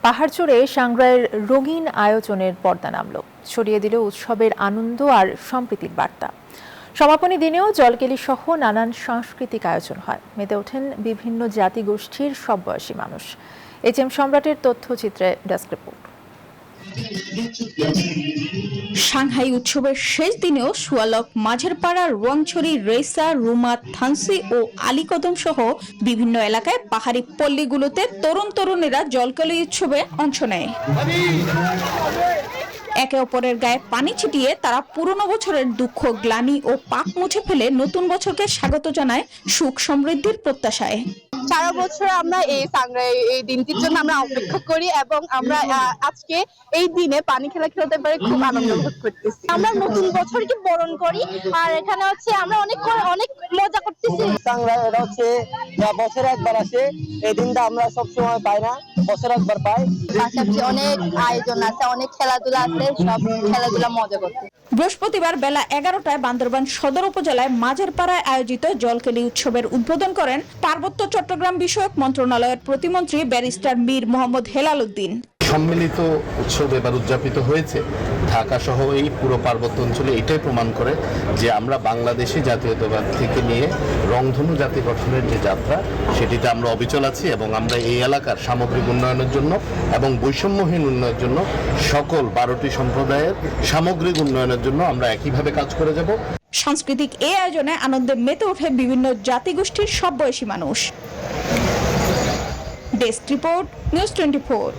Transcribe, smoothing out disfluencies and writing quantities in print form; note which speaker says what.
Speaker 1: পাহাড়চূড়ে সাংগ্রাইয়ের রঙিন আয়োজনের পর্দা নামল, ছড়িয়ে দিল উৎসবের আনন্দ আর সম্প্রীতির বার্তা। সমাপনী দিনেও জলকেলি সহ নানান সাংস্কৃতিক আয়োজন হয়। মেতে ওঠেন বিভিন্ন জাতিগোষ্ঠীর সব বয়সী মানুষ। এইচএম সম্রাটের তথ্যচিত্রে ডেস্ক রিপোর্ট।
Speaker 2: সাংহাই উৎসবের শেষ দিনেও সুয়ালক, মাঝেরপাড়া, রোয়াংছড়ি, রেসা, রুমা, থানসি ও আলীকদম সহ বিভিন্ন এলাকায় পাহাড়ি পল্লীগুলোতে তরুণেরা জলকেলি উৎসবে অংশ নেয়। একে অপরের গায়ে পানি ছিটিয়ে তারা পুরনো বছরের দুঃখ, গ্লানি ও পাপ মুছে ফেলে নতুন বছরকে স্বাগত জানায় সুখ সমৃদ্ধির প্রত্যাশায়।
Speaker 3: সারা বছর আমরা এই দিনটির জন্য আমরা অপেক্ষা করি এবং আমরা আজকে এই দিনে পানি খেলা খেলতে পারে খুব আনন্দ ভোগ করতেছি। আমরা নতুন বছরকে বরণ করি আর এখানে হচ্ছে আমরা অনেক মজা করতেছি।
Speaker 4: এটা হচ্ছে বছরে একবার আসে, এই দিনটা আমরা সবসময় পাই না, বছরে একবার পাই।
Speaker 3: পাশাপাশি অনেক আয়োজন আছে, অনেক খেলাধুলা আছে, সব খেলাধুলা মজা করতে।
Speaker 2: বৃহস্পতিবার বেলা 11টায় বান্দরবান সদর উপজেলায় মাঝেরপাড়ায় আয়োজিত জলকেলি উৎসবের উদ্বোধন করেন পার্বত্য চট্টগ্রাম বিষয়ক মন্ত্রণালয়ের প্রতিমন্ত্রী ব্যারিস্টার মীর মোহাম্মদ হেলাল উদ্দিন।
Speaker 5: সম্মিলিত উৎসব এবার উদযাপিত হয়েছে ঢাকা সহ এই পুরো পার্বত্য অঞ্চলে। এটাই প্রমাণ করে যে আমরা বাংলাদেশি জাতীয়তাবাদ থেকে নিয়ে রংধনু জাতি গঠনের যে যাত্রা, সেটিতে আমরা অবিচল আছি এবং আমরা এই এলাকার সামগ্রিক উন্নয়নের জন্য এবং বৈষম্যহীন উন্নয়নের জন্য সকল 12টি সম্প্রদায়ের সামগ্রিক উন্নয়নের জন্য আমরা একইভাবে কাজ করে যাব।
Speaker 2: সাংস্কৃতিক এই আয়োজনে আনন্দে মেতে ওঠে বিভিন্ন জাতিগোষ্ঠীর সব বয়সী মানুষ। Desk report, news 24।